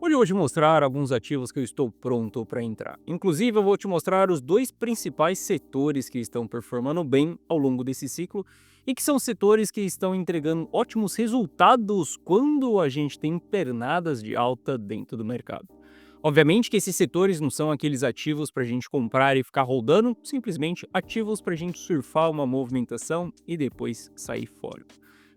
Hoje eu vou te mostrar alguns ativos que eu estou pronto para entrar. Inclusive, eu vou te mostrar os dois principais setores que estão performando bem ao longo desse ciclo e que são setores que estão entregando ótimos resultados quando a gente tem pernadas de alta dentro do mercado. Obviamente que esses setores não são aqueles ativos para a gente comprar e ficar rodando, simplesmente ativos para a gente surfar uma movimentação e depois sair fora.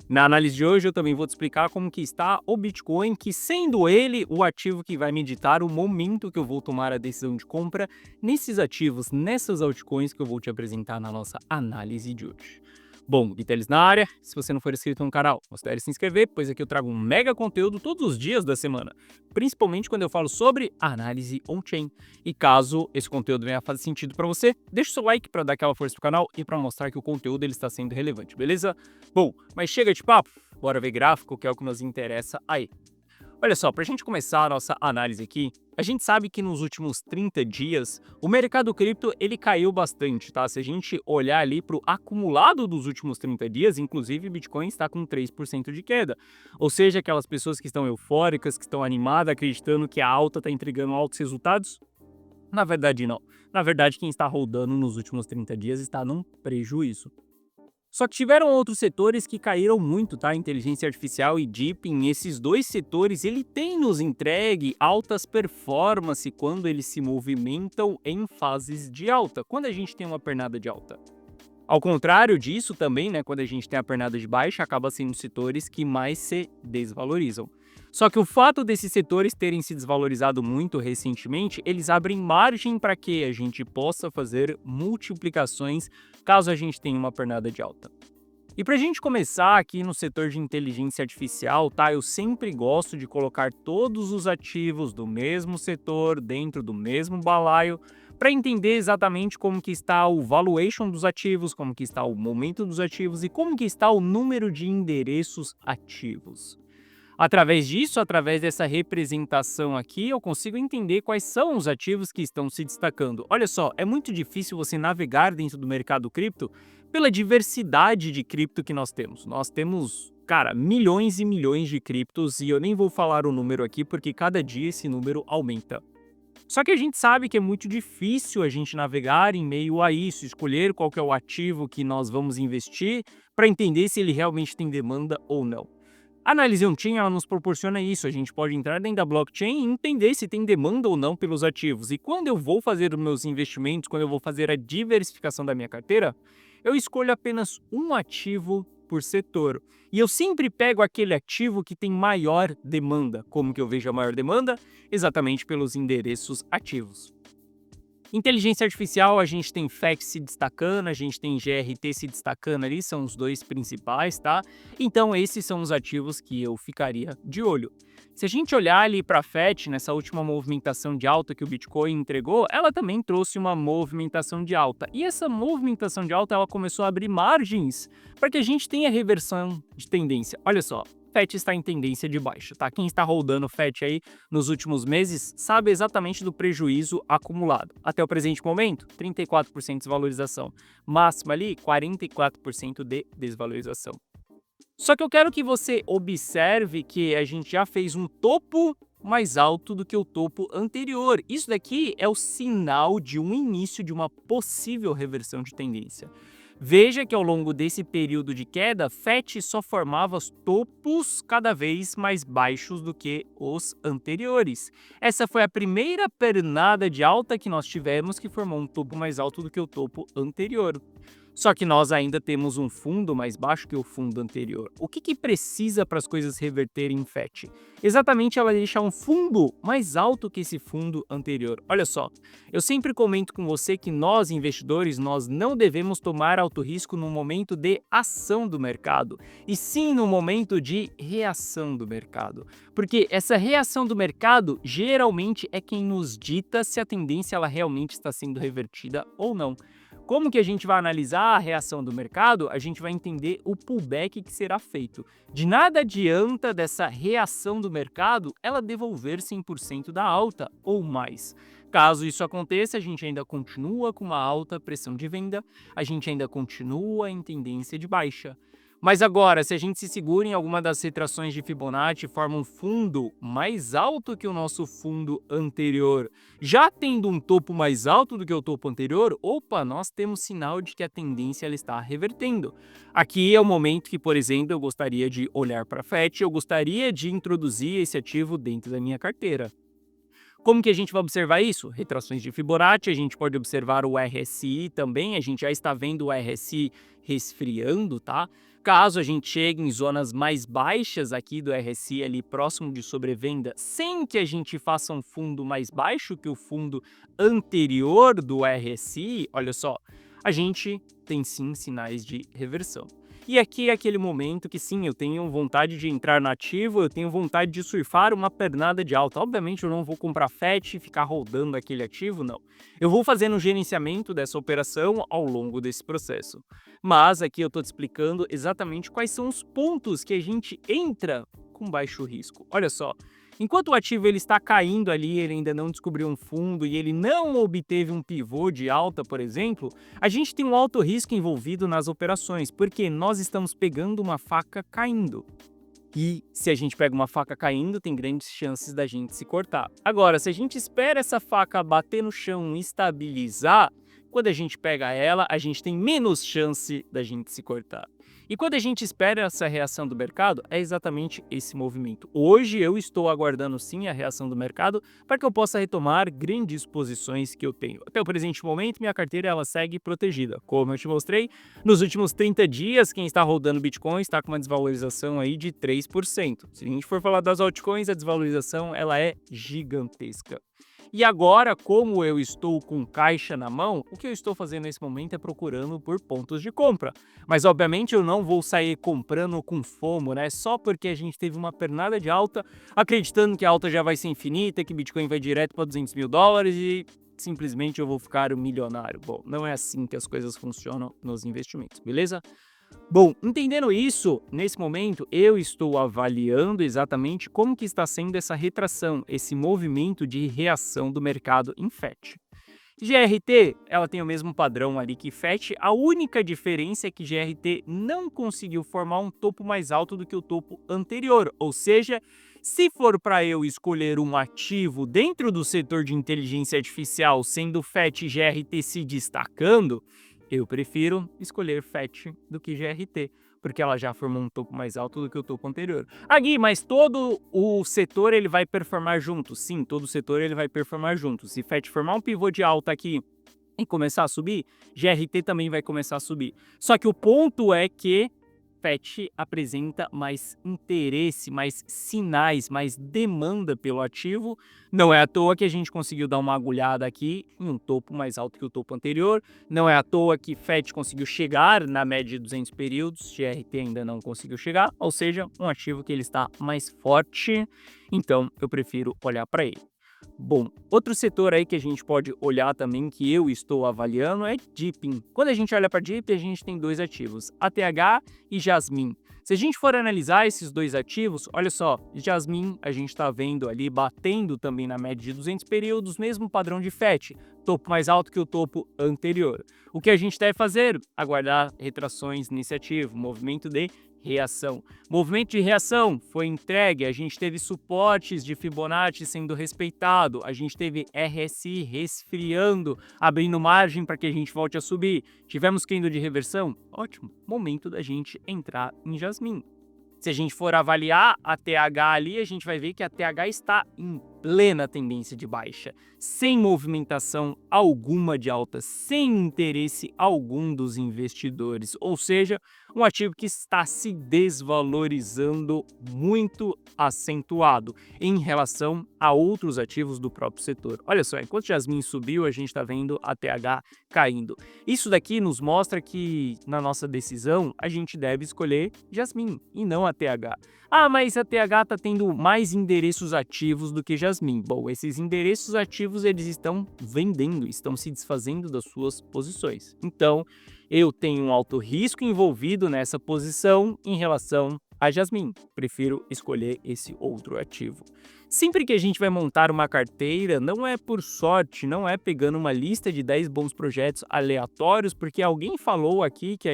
Na análise de hoje eu também vou te explicar como que está o Bitcoin, que sendo ele o ativo que vai me ditar o momento que eu vou tomar a decisão de compra nesses ativos, nessas altcoins que eu vou te apresentar na nossa análise de hoje. Bom, Vitelis na área, se você não for inscrito no canal, considere se inscrever, pois aqui eu trago um mega conteúdo todos os dias da semana, principalmente quando eu falo sobre análise on-chain. E caso esse conteúdo venha fazer sentido para você, deixa o seu like para dar aquela força pro canal e para mostrar que o conteúdo ele está sendo relevante, beleza? Bom, mas chega de papo, bora ver gráfico, que é o que nos interessa aí. Olha só, para a gente começar a nossa análise aqui, a gente sabe que nos últimos 30 dias o mercado cripto ele caiu bastante, tá? Se a gente olhar ali para o acumulado dos últimos 30 dias, inclusive o Bitcoin está com 3% de queda. Ou seja, aquelas pessoas que estão eufóricas, que estão animadas, acreditando que a alta está entregando altos resultados, na verdade não. Na verdade, quem está rodando nos últimos 30 dias está num prejuízo. Só que tiveram outros setores que caíram muito, tá? Inteligência artificial e Deepin, esses dois setores, ele tem nos entregue altas performances quando eles se movimentam em fases de alta, quando a gente tem uma pernada de alta. Ao contrário disso também, né, quando a gente tem a pernada de baixa, acaba sendo os setores que mais se desvalorizam. Só que o fato desses setores terem se desvalorizado muito recentemente, eles abrem margem para que a gente possa fazer multiplicações caso a gente tenha uma pernada de alta. E para a gente começar aqui no setor de inteligência artificial, tá? Eu sempre gosto de colocar todos os ativos do mesmo setor dentro do mesmo balaio para entender exatamente como que está o valuation dos ativos, como que está o momento dos ativos e como que está o número de endereços ativos. Através disso, através dessa representação aqui, eu consigo entender quais são os ativos que estão se destacando. Olha só, é muito difícil você navegar dentro do mercado cripto pela diversidade de cripto que nós temos. Nós temos, cara, milhões e milhões de criptos e eu nem vou falar o número aqui porque cada dia esse número aumenta. Só que a gente sabe que é muito difícil a gente navegar em meio a isso, escolher qual que é o ativo que nós vamos investir para entender se ele realmente tem demanda ou não. A análise on-chain ela nos proporciona isso, a gente pode entrar dentro da blockchain e entender se tem demanda ou não pelos ativos. E quando eu vou fazer os meus investimentos, quando eu vou fazer a diversificação da minha carteira, eu escolho apenas um ativo por setor. E eu sempre pego aquele ativo que tem maior demanda. Como que eu vejo a maior demanda? Exatamente pelos endereços ativos. Inteligência artificial, a gente tem FACS se destacando, a gente tem GRT se destacando ali, são os dois principais, tá? Então esses são os ativos que eu ficaria de olho. Se a gente olhar ali para a FET, nessa última movimentação de alta que o Bitcoin entregou, ela também trouxe uma movimentação de alta. E essa movimentação de alta, ela começou a abrir margens para que a gente tenha reversão de tendência. Olha só, FET está em tendência de baixa, tá? Quem está rodando FET aí nos últimos meses sabe exatamente do prejuízo acumulado. Até o presente momento, 34% de desvalorização. Máxima ali, 44% de desvalorização. Só que eu quero que você observe que a gente já fez um topo mais alto do que o topo anterior. Isso daqui é o sinal de um início de uma possível reversão de tendência. Veja que ao longo desse período de queda, FET só formava os topos cada vez mais baixos do que os anteriores. Essa foi a primeira pernada de alta que nós tivemos que formou um topo mais alto do que o topo anterior. Só que nós ainda temos um fundo mais baixo que o fundo anterior. O que precisa para as coisas reverterem em FET? Exatamente ela deixar um fundo mais alto que esse fundo anterior. Olha só, eu sempre comento com você que nós, investidores, nós não devemos tomar alto risco no momento de ação do mercado, e sim no momento de reação do mercado. Porque essa reação do mercado geralmente é quem nos dita se a tendência ela realmente está sendo revertida ou não. Como que a gente vai analisar a reação do mercado? A gente vai entender o pullback que será feito. De nada adianta dessa reação do mercado ela devolver 100% da alta ou mais. Caso isso aconteça, a gente ainda continua com uma alta pressão de venda, a gente ainda continua em tendência de baixa. Mas agora, se a gente se segura em alguma das retrações de Fibonacci e forma um fundo mais alto que o nosso fundo anterior, já tendo um topo mais alto do que o topo anterior, opa, nós temos sinal de que a tendência ela está revertendo. Aqui é o momento que, por exemplo, eu gostaria de olhar para a FET, eu gostaria de introduzir esse ativo dentro da minha carteira. Como que a gente vai observar isso? Retrações de Fibonacci, a gente pode observar o RSI também, a gente já está vendo o RSI resfriando, tá? Caso a gente chegue em zonas mais baixas aqui do RSI, ali próximo de sobrevenda, sem que a gente faça um fundo mais baixo que o fundo anterior do RSI, olha só, a gente tem sim sinais de reversão. E aqui é aquele momento que sim, eu tenho vontade de entrar no ativo, eu tenho vontade de surfar uma pernada de alta. Obviamente eu não vou comprar FET e ficar rodando aquele ativo, não. Eu vou fazendo um gerenciamento dessa operação ao longo desse processo. Mas aqui eu estou te explicando exatamente quais são os pontos que a gente entra com baixo risco. Olha só, enquanto o ativo ele está caindo ali, ele ainda não descobriu um fundo e ele não obteve um pivô de alta, por exemplo, a gente tem um alto risco envolvido nas operações, porque nós estamos pegando uma faca caindo. E se a gente pega uma faca caindo, tem grandes chances da gente se cortar. Agora, se a gente espera essa faca bater no chão e estabilizar, quando a gente pega ela, a gente tem menos chance da gente se cortar. E quando a gente espera essa reação do mercado, é exatamente esse movimento. Hoje eu estou aguardando sim a reação do mercado para que eu possa retomar grandes posições que eu tenho. Até o presente momento, minha carteira ela segue protegida. Como eu te mostrei, nos últimos 30 dias, quem está rodando Bitcoin está com uma desvalorização aí de 3%. Se a gente for falar das altcoins, a desvalorização ela é gigantesca. E agora, como eu estou com caixa na mão, o que eu estou fazendo nesse momento é procurando por pontos de compra. Mas, obviamente, eu não vou sair comprando com FOMO, né? Só porque a gente teve uma pernada de alta, acreditando que a alta já vai ser infinita, que Bitcoin vai direto para 200 mil dólares e simplesmente eu vou ficar um milionário. Bom, não é assim que as coisas funcionam nos investimentos, beleza? Bom, entendendo isso, nesse momento eu estou avaliando exatamente como que está sendo essa retração, esse movimento de reação do mercado em FET. GRT, ela tem o mesmo padrão ali que FET, a única diferença é que GRT não conseguiu formar um topo mais alto do que o topo anterior, ou seja, se for para eu escolher um ativo dentro do setor de inteligência artificial, sendo FET e GRT se destacando, eu prefiro escolher FET do que GRT, porque ela já formou um topo mais alto do que o topo anterior. Ah, Gui, mas todo o setor ele vai performar junto? Sim, todo o setor ele vai performar junto. Se FET formar um pivô de alta aqui e começar a subir, GRT também vai começar a subir. Só que o ponto é que FET apresenta mais interesse, mais sinais, mais demanda pelo ativo. Não é à toa que a gente conseguiu dar uma agulhada aqui em um topo mais alto que o topo anterior. Não é à toa que FET conseguiu chegar na média de 200 períodos, GRT ainda não conseguiu chegar, ou seja, um ativo que ele está mais forte, então eu prefiro olhar para ele. Bom, outro setor aí que a gente pode olhar também, que eu estou avaliando, é Dipping. Quando a gente olha para Dipping, a gente tem dois ativos, ATH e Jasmine. Se a gente for analisar esses dois ativos, olha só, Jasmine a gente está vendo ali batendo também na média de 200 períodos, mesmo padrão de FET, topo mais alto que o topo anterior. O que a gente deve fazer? Aguardar retrações nesse ativo, movimento de reação. Movimento de reação foi entregue, a gente teve suportes de Fibonacci sendo respeitado, a gente teve RSI resfriando, abrindo margem para que a gente volte a subir. Tivemos candle de reversão? Ótimo, momento da gente entrar em Jasmine. Se a gente for avaliar a TH ali, a gente vai ver que a TH está em plena tendência de baixa, sem movimentação alguma de alta, sem interesse algum dos investidores, ou seja, um ativo que está se desvalorizando muito acentuado em relação a outros ativos do próprio setor. Olha só, enquanto Jasmine subiu, a gente está vendo a TH caindo. Isso daqui nos mostra que na nossa decisão a gente deve escolher Jasmine e não a TH. Ah, mas a TH está tendo mais endereços ativos do que Jasmine. Bom, esses endereços ativos eles estão vendendo, estão se desfazendo das suas posições. Então, eu tenho um alto risco envolvido nessa posição em relação a Jasmine. Prefiro escolher esse outro ativo. Sempre que a gente vai montar uma carteira, não é por sorte, não é pegando uma lista de 10 bons projetos aleatórios, porque alguém falou aqui que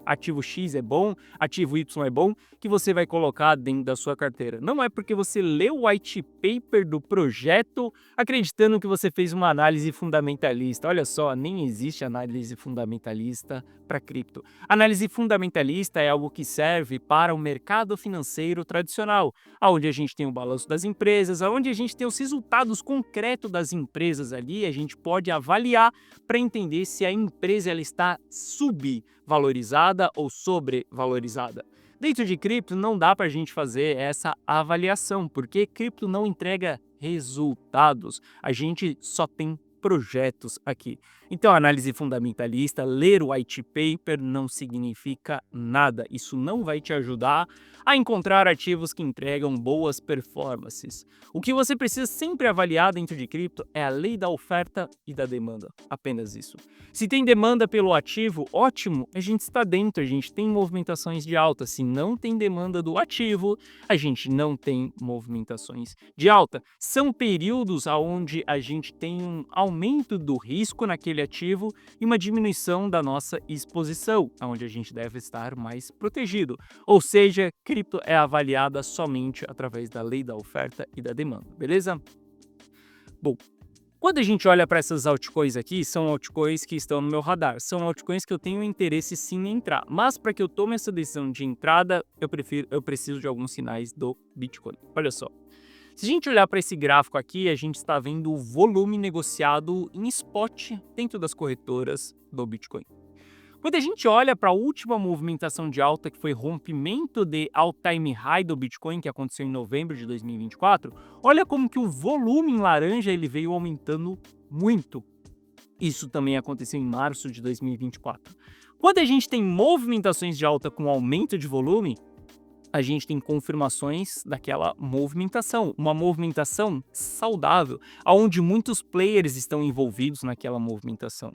ativo X é bom, ativo Y é bom, que você vai colocar dentro da sua carteira. Não é porque você leu o white paper do projeto acreditando que você fez uma análise fundamentalista. Olha só, nem existe análise fundamentalista para cripto. Análise fundamentalista é algo que serve para o mercado financeiro tradicional, onde a gente tem o balanço das empresas, onde a gente tem os resultados concretos das empresas ali, a gente pode avaliar para entender se a empresa ela está subvalorizada ou sobrevalorizada. Dentro de cripto não dá para a gente fazer essa avaliação, porque cripto não entrega resultados, a gente só tem projetos aqui. Então, análise fundamentalista, ler o white paper não significa nada. Isso não vai te ajudar a encontrar ativos que entregam boas performances. O que você precisa sempre avaliar dentro de cripto é a lei da oferta e da demanda. Apenas isso. Se tem demanda pelo ativo, ótimo, a gente está dentro, a gente tem movimentações de alta. Se não tem demanda do ativo, a gente não tem movimentações de alta. São períodos onde a gente tem um aumento do risco naquele ativo e uma diminuição da nossa exposição, onde a gente deve estar mais protegido. Ou seja, cripto é avaliada somente através da lei da oferta e da demanda, beleza? Bom, quando a gente olha para essas altcoins aqui, são altcoins que estão no meu radar, são altcoins que eu tenho interesse sim em entrar, mas para que eu tome essa decisão de entrada, eu preciso de alguns sinais do Bitcoin. Olha só. Se a gente olhar para esse gráfico aqui, a gente está vendo o volume negociado em spot dentro das corretoras do Bitcoin. Quando a gente olha para a última movimentação de alta, que foi rompimento de all-time high do Bitcoin, que aconteceu em novembro de 2024, olha como que o volume em laranja ele veio aumentando muito. Isso também aconteceu em março de 2024. Quando a gente tem movimentações de alta com aumento de volume, a gente tem confirmações daquela movimentação, uma movimentação saudável, onde muitos players estão envolvidos naquela movimentação.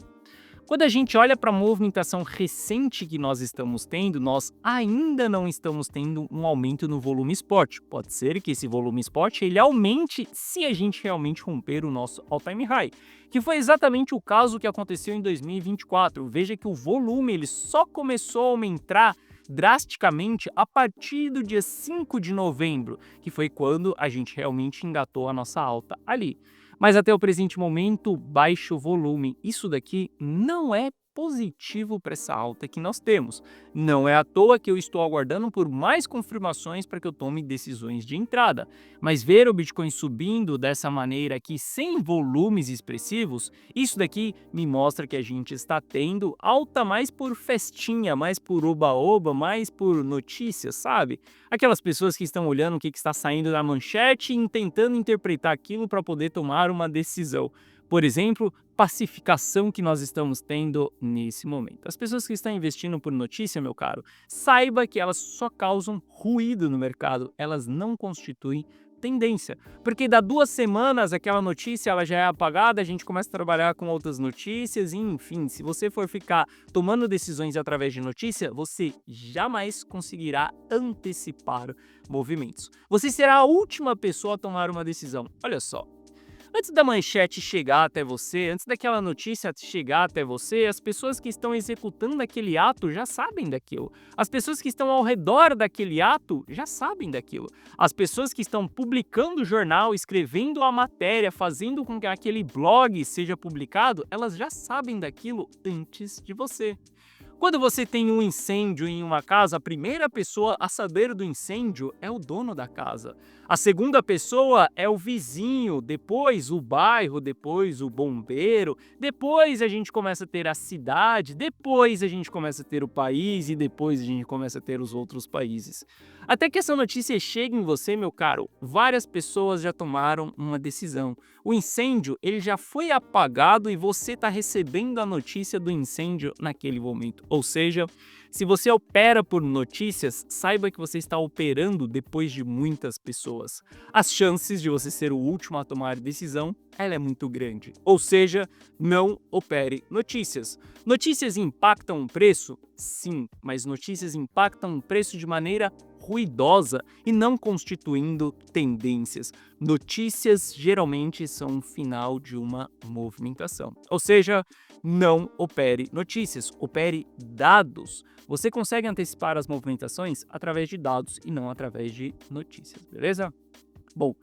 Quando a gente olha para a movimentação recente que nós estamos tendo, nós ainda não estamos tendo um aumento no volume spot. Pode ser que esse volume spot ele aumente se a gente realmente romper o nosso all-time high, que foi exatamente o caso que aconteceu em 2024. Veja que o volume ele só começou a aumentar drasticamente a partir do dia 5 de novembro, que foi quando a gente realmente engatou a nossa alta ali. Mas até o presente momento, baixo volume. Isso daqui não é positivo para essa alta que nós temos. Não é à toa que eu estou aguardando por mais confirmações para que eu tome decisões de entrada. Mas ver o Bitcoin subindo dessa maneira aqui, sem volumes expressivos, isso daqui me mostra que a gente está tendo alta mais por festinha, mais por oba-oba, mais por notícias, sabe? Aquelas pessoas que estão olhando o que está saindo da manchete e tentando interpretar aquilo para poder tomar uma decisão. Por exemplo, pacificação que nós estamos tendo nesse momento. As pessoas que estão investindo por notícia, meu caro, saiba que elas só causam ruído no mercado, elas não constituem tendência. Porque dá 2 semanas aquela notícia ela já é apagada, a gente começa a trabalhar com outras notícias e enfim, se você for ficar tomando decisões através de notícia, você jamais conseguirá antecipar movimentos. Você será a última pessoa a tomar uma decisão. Olha só. Antes da manchete chegar até você, antes daquela notícia chegar até você, as pessoas que estão executando aquele ato já sabem daquilo. As pessoas que estão ao redor daquele ato já sabem daquilo. As pessoas que estão publicando o jornal, escrevendo a matéria, fazendo com que aquele blog seja publicado, elas já sabem daquilo antes de você. Quando você tem um incêndio em uma casa, a primeira pessoa a saber do incêndio é o dono da casa. A segunda pessoa é o vizinho, depois o bairro, depois o bombeiro, depois a gente começa a ter a cidade, depois a gente começa a ter o país e depois a gente começa a ter os outros países. Até que essa notícia chegue em você, meu caro, várias pessoas já tomaram uma decisão. O incêndio ele já foi apagado e você está recebendo a notícia do incêndio naquele momento. Ou seja, se você opera por notícias, saiba que você está operando depois de muitas pessoas. As chances de você ser o último a tomar decisão, ela é muito grande. Ou seja, não opere notícias. Notícias impactam o preço? Sim, mas notícias impactam o preço de maneira ruidosa e não constituindo tendências. Notícias geralmente são o final de uma movimentação. Ou seja, não opere notícias, opere dados. Você consegue antecipar as movimentações através de dados e não através de notícias, beleza? Bom,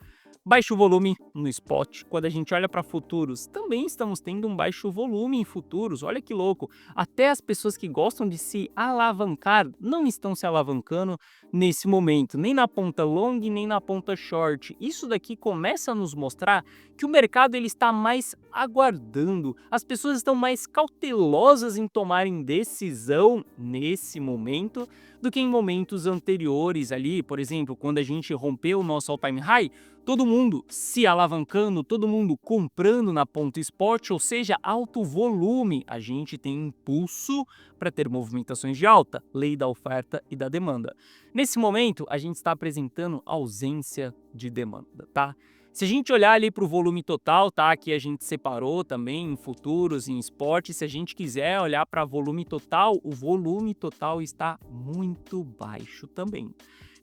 baixo volume no spot. Quando a gente olha para futuros, também estamos tendo um baixo volume em futuros. Olha que louco. Até as pessoas que gostam de se alavancar não estão se alavancando nesse momento, nem na ponta long, nem na ponta short. Isso daqui começa a nos mostrar que o mercado ele está mais aguardando. As pessoas estão mais cautelosas em tomarem decisão nesse momento do que em momentos anteriores ali, por exemplo, quando a gente rompeu o nosso all-time high, todo mundo se alavancando, todo mundo comprando na ponta spot, ou seja, alto volume. A gente tem impulso para ter movimentações de alta, lei da oferta e da demanda. Nesse momento, a gente está apresentando ausência de demanda, tá? Se a gente olhar ali para o volume total, tá? Aqui a gente separou também em futuros, em spot. Se a gente quiser olhar para volume total, o volume total está muito baixo também.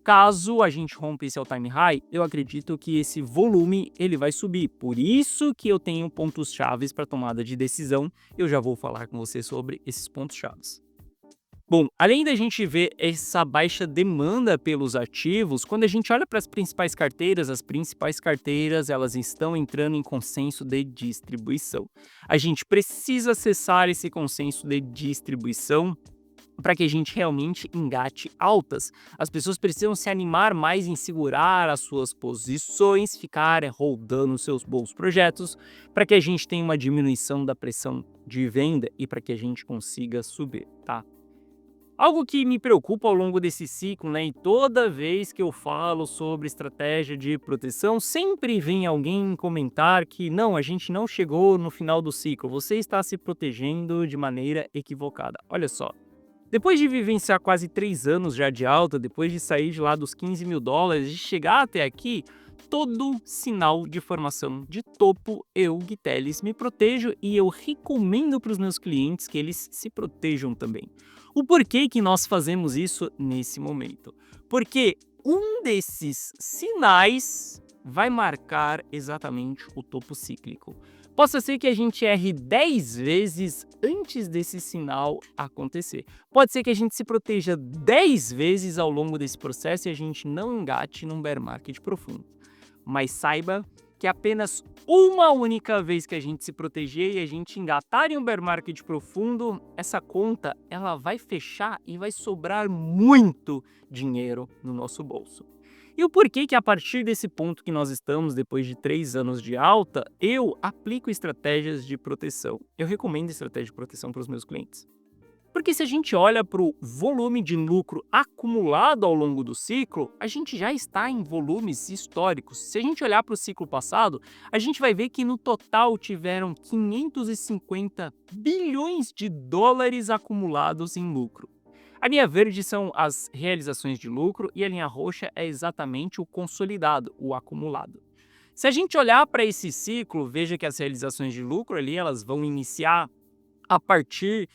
Caso a gente rompa esse all-time high, eu acredito que esse volume ele vai subir. Por isso que eu tenho pontos chaves para tomada de decisão. Eu já vou falar com você sobre esses pontos chaves. Bom, além da gente ver essa baixa demanda pelos ativos, quando a gente olha para as principais carteiras elas estão entrando em consenso de distribuição. A gente precisa acessar esse consenso de distribuição para que a gente realmente engate altas. As pessoas precisam se animar mais em segurar as suas posições, ficar rodando seus bons projetos, para que a gente tenha uma diminuição da pressão de venda e para que a gente consiga subir, tá? Algo que me preocupa ao longo desse ciclo, né, e toda vez que eu falo sobre estratégia de proteção, sempre vem alguém comentar que não, a gente não chegou no final do ciclo, você está se protegendo de maneira equivocada. Olha só, depois de vivenciar quase 3 anos já de alta, depois de sair de lá dos 15 mil dólares, de chegar até aqui, todo sinal de formação de topo, eu, Gui Teles, me protejo e eu recomendo para os meus clientes que eles se protejam também. O porquê que nós fazemos isso nesse momento? Porque um desses sinais vai marcar exatamente o topo cíclico. Possa ser que a gente erre 10 vezes antes desse sinal acontecer. Pode ser que a gente se proteja 10 vezes ao longo desse processo e a gente não engate num bear market profundo. Mas saiba que apenas uma única vez que a gente se proteger e a gente engatar em um bear market profundo, essa conta ela vai fechar e vai sobrar muito dinheiro no nosso bolso. E o porquê que a partir desse ponto que nós estamos, depois de 3 anos de alta, eu aplico estratégias de proteção. Eu recomendo estratégia de proteção para os meus clientes. Porque se a gente olha para o volume de lucro acumulado ao longo do ciclo, a gente já está em volumes históricos. Se a gente olhar para o ciclo passado, a gente vai ver que no total tiveram 550 bilhões de dólares acumulados em lucro. A linha verde são as realizações de lucro e a linha roxa é exatamente o consolidado, o acumulado. Se a gente olhar para esse ciclo, veja que as realizações de lucro ali elas vão iniciar a partir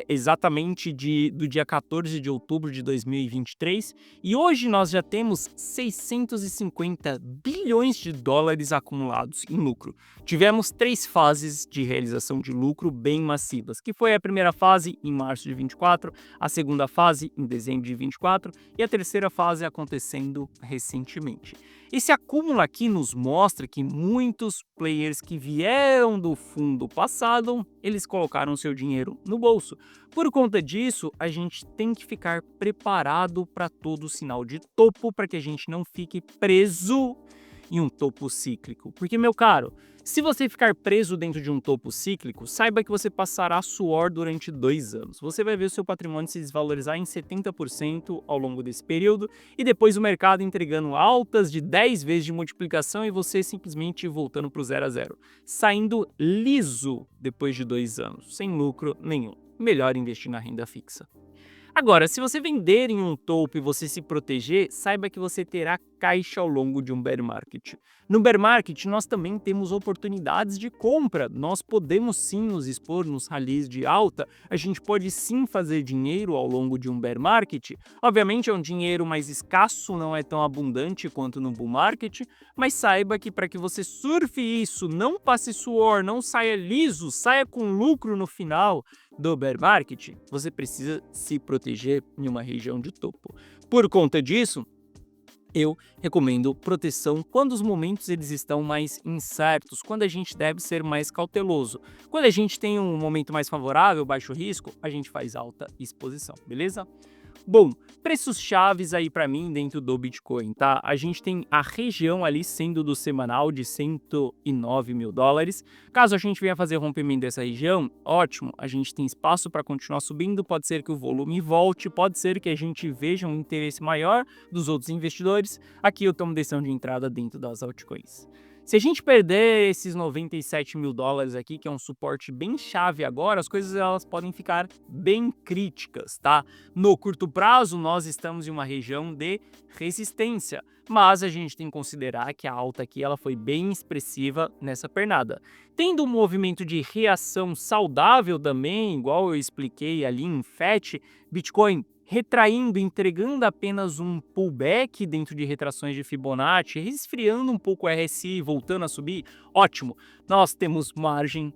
exatamente do dia 14 de outubro de 2023, e hoje nós já temos 650 bilhões de dólares acumulados em lucro. Tivemos 3 fases de realização de lucro bem massivas, que foi a primeira fase em março de 24, a segunda fase em dezembro de 24 e a terceira fase acontecendo recentemente. Esse acúmulo aqui nos mostra que muitos players que vieram do fundo passado, eles colocaram seu dinheiro no bolso. Por conta disso, a gente tem que ficar preparado para todo sinal de topo, para que a gente não fique preso em um topo cíclico. Porque, meu caro, se você ficar preso dentro de um topo cíclico, saiba que você passará suor durante 2 anos. Você vai ver o seu patrimônio se desvalorizar em 70% ao longo desse período e depois o mercado entregando altas de 10 vezes de multiplicação e você simplesmente voltando para o 0 a 0, saindo liso depois de 2 anos, sem lucro nenhum. Melhor investir na renda fixa. Agora, se você vender em um topo e você se proteger, saiba que você terá caixa ao longo de um bear market. No bear market, nós também temos oportunidades de compra. Nós podemos sim nos expor nos ralis de alta, a gente pode sim fazer dinheiro ao longo de um bear market. Obviamente é um dinheiro mais escasso, não é tão abundante quanto no bull market, mas saiba que para que você surfe isso, não passe suor, não saia liso, saia com lucro no final do bear market, você precisa se proteger em uma região de topo. Por conta disso, eu recomendo proteção quando os momentos eles estão mais incertos, quando a gente deve ser mais cauteloso. Quando a gente tem um momento mais favorável, baixo risco, a gente faz alta exposição, beleza? Bom, preços chaves aí para mim dentro do Bitcoin, tá? A gente tem a região ali sendo do semanal de 109 mil dólares. Caso a gente venha fazer rompimento dessa região, ótimo, a gente tem espaço para continuar subindo, pode ser que o volume volte, pode ser que a gente veja um interesse maior dos outros investidores. Aqui eu tomo decisão de entrada dentro das altcoins. Se a gente perder esses 97 mil dólares aqui, que é um suporte bem chave agora, as coisas elas podem ficar bem críticas, tá? No curto prazo, nós estamos em uma região de resistência, mas a gente tem que considerar que a alta aqui ela foi bem expressiva nessa pernada. Tendo um movimento de reação saudável também, igual eu expliquei ali em FET, Bitcoin retraindo, entregando apenas um pullback dentro de retrações de Fibonacci, resfriando um pouco o RSI, voltando a subir, ótimo, nós temos margem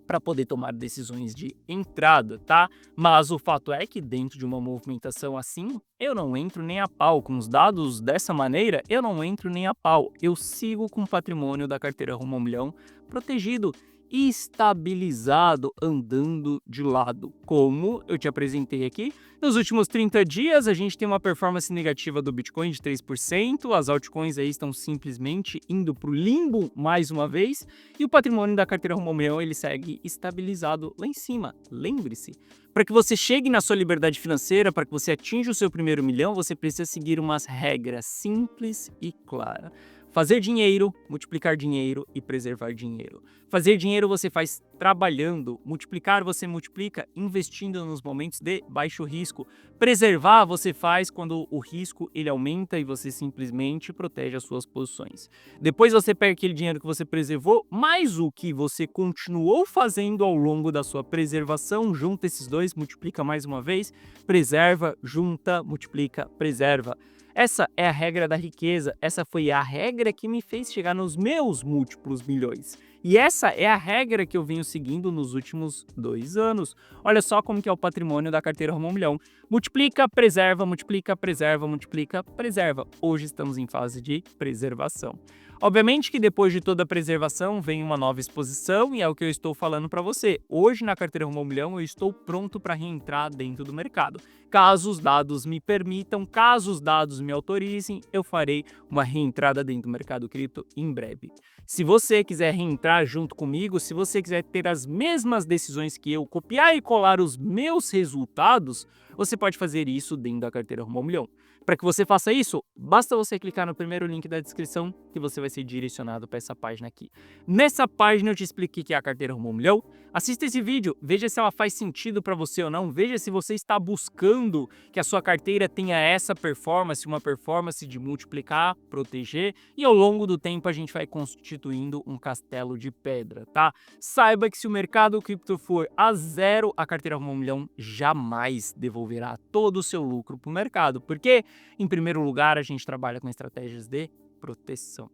para poder tomar decisões de entrada, tá? Mas o fato é que dentro de uma movimentação assim, eu não entro nem a pau. Com os dados dessa maneira, eu não entro nem a pau. Eu sigo com o patrimônio da carteira rumo ao milhão protegido, estabilizado, andando de lado. Como eu te apresentei aqui, nos últimos 30 dias a gente tem uma performance negativa do Bitcoin de 3%, as altcoins aí estão simplesmente indo para o limbo mais uma vez, e o patrimônio da carteira rumo ao milhão ele segue estabilizado lá em cima. Lembre-se, para que você chegue na sua liberdade financeira, para que você atinja o seu primeiro milhão, você precisa seguir umas regras simples e claras. Fazer dinheiro, multiplicar dinheiro e preservar dinheiro. Fazer dinheiro você faz trabalhando, multiplicar você multiplica investindo nos momentos de baixo risco. Preservar você faz quando o risco ele aumenta e você simplesmente protege as suas posições. Depois você pega aquele dinheiro que você preservou, mais o que você continuou fazendo ao longo da sua preservação, junta esses dois, multiplica mais uma vez, preserva, junta, multiplica, preserva. Essa é a regra da riqueza, essa foi a regra que me fez chegar nos meus múltiplos milhões. E essa é a regra que eu venho seguindo nos últimos 2 anos. Olha só como que é o patrimônio da carteira rumo ao milhão. Multiplica, preserva, multiplica, preserva, multiplica, preserva. Hoje estamos em fase de preservação. Obviamente que depois de toda a preservação vem uma nova exposição e é o que eu estou falando para você. Hoje na carteira rumo ao milhão eu estou pronto para reentrar dentro do mercado. Caso os dados me permitam, caso os dados me autorizem, eu farei uma reentrada dentro do mercado cripto em breve. Se você quiser reentrar junto comigo, se você quiser ter as mesmas decisões que eu, copiar e colar os meus resultados, você pode fazer isso dentro da carteira rumo ao milhão. Para que você faça isso, basta você clicar no primeiro link da descrição que você vai ser direcionado para essa página aqui. Nessa página eu te expliquei que é a carteira rumo ao milhão. Assista esse vídeo, veja se ela faz sentido para você ou não, veja se você está buscando que a sua carteira tenha essa performance, uma performance de multiplicar, proteger, e ao longo do tempo a gente vai constituindo um castelo de pedra, tá? Saiba que se o mercado cripto for a zero, a carteira rumo ao milhão jamais devolverá todo o seu lucro para o mercado, porque em primeiro lugar, a gente trabalha com estratégias de proteção.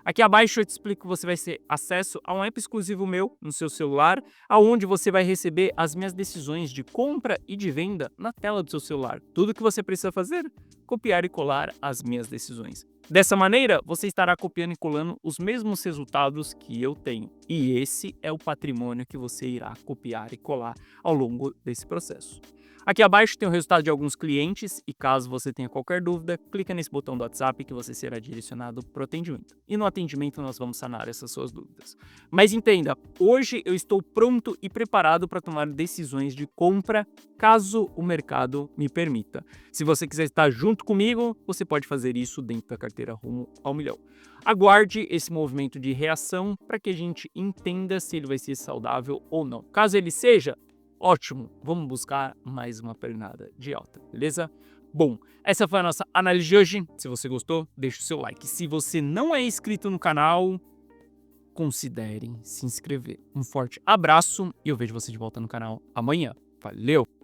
Aqui abaixo eu te explico que você vai ter acesso a um app exclusivo meu no seu celular, aonde você vai receber as minhas decisões de compra e de venda na tela do seu celular. Tudo que você precisa fazer, copiar e colar as minhas decisões. Dessa maneira, você estará copiando e colando os mesmos resultados que eu tenho. E esse é o patrimônio que você irá copiar e colar ao longo desse processo. Aqui abaixo tem o resultado de alguns clientes e caso você tenha qualquer dúvida, clica nesse botão do WhatsApp que você será direcionado para o atendimento. E no atendimento nós vamos sanar essas suas dúvidas. Mas entenda, hoje eu estou pronto e preparado para tomar decisões de compra caso o mercado me permita. Se você quiser estar junto comigo, você pode fazer isso dentro da carteira rumo ao milhão. Aguarde esse movimento de reação para que a gente entenda se ele vai ser saudável ou não. Caso ele seja, ótimo, vamos buscar mais uma pernada de alta, beleza? Bom, essa foi a nossa análise de hoje. Se você gostou, deixa o seu like. Se você não é inscrito no canal, considere se inscrever. Um forte abraço e eu vejo você de volta no canal amanhã. Valeu!